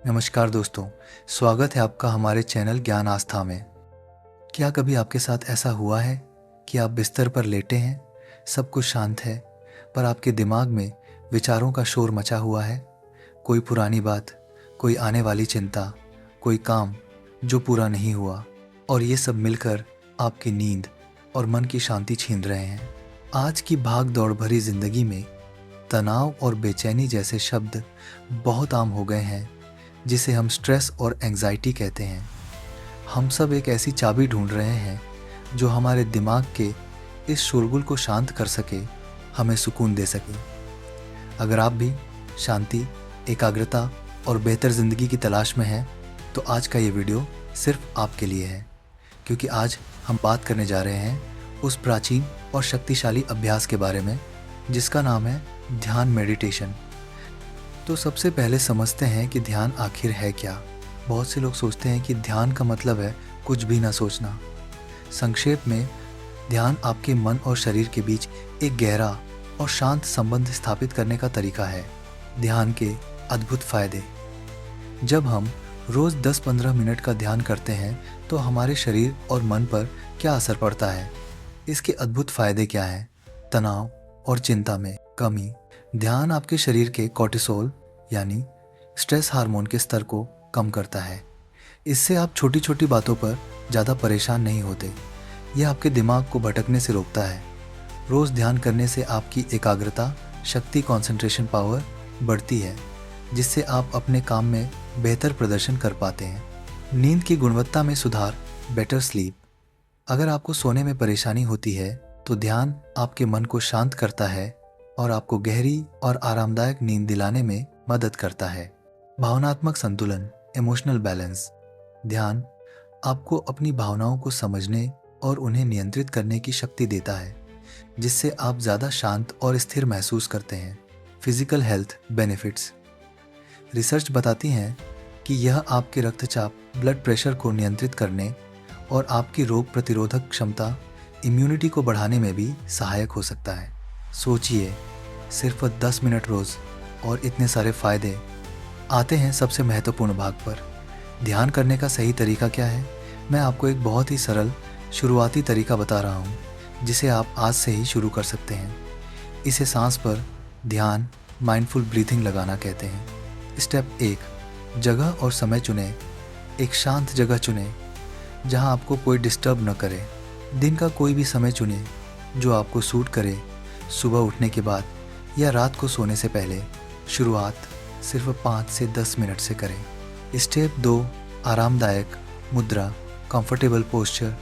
नमस्कार दोस्तों, स्वागत है आपका हमारे चैनल ज्ञान आस्था में। क्या कभी आपके साथ ऐसा हुआ है कि आप बिस्तर पर लेटे हैं, सब कुछ शांत है, पर आपके दिमाग में विचारों का शोर मचा हुआ है? कोई पुरानी बात, कोई आने वाली चिंता, कोई काम जो पूरा नहीं हुआ, और ये सब मिलकर आपकी नींद और मन की शांति छीन रहे हैं। आज की भाग दौड़ भरी जिंदगी में तनाव और बेचैनी जैसे शब्द बहुत आम हो गए हैं, जिसे हम स्ट्रेस और एंजाइटी कहते हैं। हम सब एक ऐसी चाबी ढूंढ रहे हैं जो हमारे दिमाग के इस शोरगुल को शांत कर सके, हमें सुकून दे सके। अगर आप भी शांति, एकाग्रता और बेहतर ज़िंदगी की तलाश में हैं, तो आज का ये वीडियो सिर्फ आपके लिए है, क्योंकि आज हम बात करने जा रहे हैं उस प्राचीन और शक्तिशाली अभ्यास के बारे में जिसका नाम है ध्यान मेडिटेशन। तो सबसे पहले समझते हैं कि ध्यान आखिर है क्या। बहुत से लोग सोचते हैं कि ध्यान का मतलब है कुछ भी ना सोचना। संक्षेप में, ध्यान आपके मन और शरीर के बीच एक गहरा और शांत संबंध स्थापित करने का तरीका है। ध्यान के अद्भुत फायदे। जब हम रोज़ 10-15 मिनट का ध्यान करते हैं तो हमारे शरीर और मन पर क्या असर पड़ता है, इसके अद्भुत फायदे क्या हैं? तनाव और चिंता में कमी। ध्यान आपके शरीर के कॉर्टिसोल यानी स्ट्रेस हार्मोन के स्तर को कम करता है। इससे आप छोटी छोटी बातों पर ज़्यादा परेशान नहीं होते। यह आपके दिमाग को भटकने से रोकता है। रोज़ ध्यान करने से आपकी एकाग्रता शक्ति कंसंट्रेशन पावर बढ़ती है, जिससे आप अपने काम में बेहतर प्रदर्शन कर पाते हैं। नींद की गुणवत्ता में सुधार, बेटर स्लीप। अगर आपको सोने में परेशानी होती है तो ध्यान आपके मन को शांत करता है और आपको गहरी और आरामदायक नींद दिलाने में मदद करता है। भावनात्मक संतुलन, इमोशनल बैलेंस। ध्यान आपको अपनी भावनाओं को समझने और उन्हें नियंत्रित करने की शक्ति देता है, जिससे आप ज़्यादा शांत और स्थिर महसूस करते हैं। Physical health benefits. रिसर्च बताती है कि यह आपके रक्तचाप, ब्लड प्रेशर को नियंत्रित करने और आपकी रोग प्रतिरोधक क्षमता, इम्यूनिटी को बढ़ाने में भी सहायक हो सकता है। सोचिए, सिर्फ 10 मिनट रोज़ और इतने सारे फायदे। आते हैं सबसे महत्वपूर्ण भाग पर, ध्यान करने का सही तरीका क्या है। मैं आपको एक बहुत ही सरल शुरुआती तरीका बता रहा हूँ, जिसे आप आज से ही शुरू कर सकते हैं। इसे सांस पर ध्यान, माइंडफुल ब्रीथिंग लगाना कहते हैं। स्टेप 1, जगह और समय चुनें। एक शांत जगह चुनें जहाँ आपको कोई डिस्टर्ब न करे। दिन का कोई भी समय चुनें जो आपको सूट करे, सुबह उठने के बाद या रात को सोने से पहले। शुरुआत सिर्फ 5 से 10 मिनट से करें। स्टेप 2, आरामदायक मुद्रा, कंफर्टेबल पोस्चर।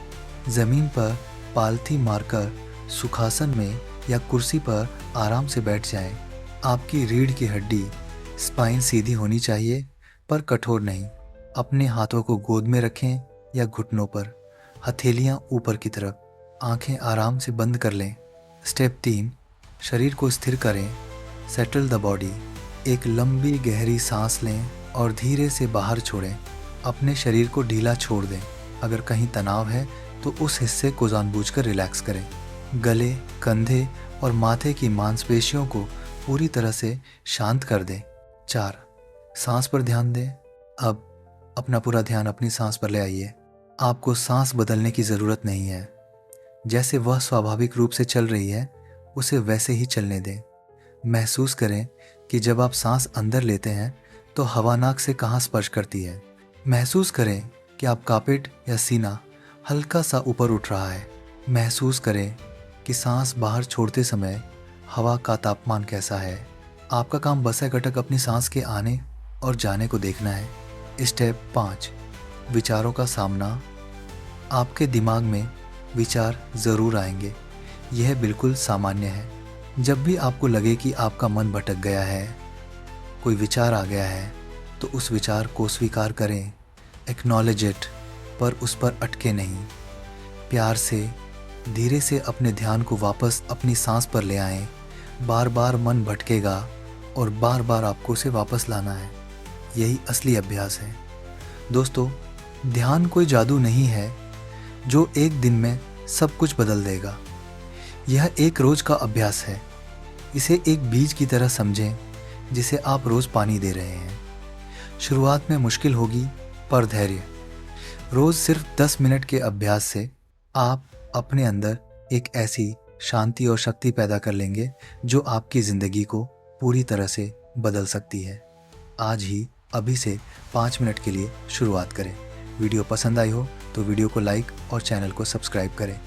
ज़मीन पर पालथी मारकर सुखासन में या कुर्सी पर आराम से बैठ जाएं। आपकी रीढ़ की हड्डी, स्पाइन सीधी होनी चाहिए पर कठोर नहीं। अपने हाथों को गोद में रखें या घुटनों पर, हथेलियां ऊपर की तरफ। आंखें आराम से बंद कर लें। स्टेप 3, शरीर को स्थिर करें। Settle the body. एक लंबी गहरी सांस लें और धीरे से बाहर छोड़ें। अपने शरीर को ढीला छोड़ दें। अगर कहीं तनाव है तो उस हिस्से को जानबूझकर रिलैक्स करें। गले, कंधे और माथे की मांसपेशियों को पूरी तरह से शांत कर दें। 4, सांस पर ध्यान दें। अब अपना पूरा ध्यान अपनी सांस पर ले आइए। आपको सांस बदलने की ज़रूरत नहीं है। जैसे वह स्वाभाविक रूप से चल रही है, उसे वैसे ही चलने दें। महसूस करें कि जब आप सांस अंदर लेते हैं तो हवा नाक से कहाँ स्पर्श करती है। महसूस करें कि आप कापिट या सीना हल्का सा ऊपर उठ रहा है। महसूस करें कि सांस बाहर छोड़ते समय हवा का तापमान कैसा है। आपका काम बस है घटक अपनी सांस के आने और जाने को देखना है। स्टेप 5, विचारों का सामना। आपके दिमाग में विचार ज़रूर आएंगे, यह बिल्कुल सामान्य है। जब भी आपको लगे कि आपका मन भटक गया है, कोई विचार आ गया है, तो उस विचार को स्वीकार करें, एक्नॉलेज इट, पर उस पर अटके नहीं। प्यार से, धीरे से अपने ध्यान को वापस अपनी सांस पर ले आएं। बार बार मन भटकेगा और बार बार आपको उसे वापस लाना है। यही असली अभ्यास है। दोस्तों, ध्यान कोई जादू नहीं है जो एक दिन में सब कुछ बदल देगा। यह एक रोज का अभ्यास है। इसे एक बीज की तरह समझें जिसे आप रोज पानी दे रहे हैं। शुरुआत में मुश्किल होगी, पर धैर्य। रोज़ सिर्फ 10 मिनट के अभ्यास से आप अपने अंदर एक ऐसी शांति और शक्ति पैदा कर लेंगे जो आपकी ज़िंदगी को पूरी तरह से बदल सकती है। आज ही अभी से 5 मिनट के लिए शुरुआत करें। वीडियो पसंद आई हो तो वीडियो को लाइक और चैनल को सब्सक्राइब करें।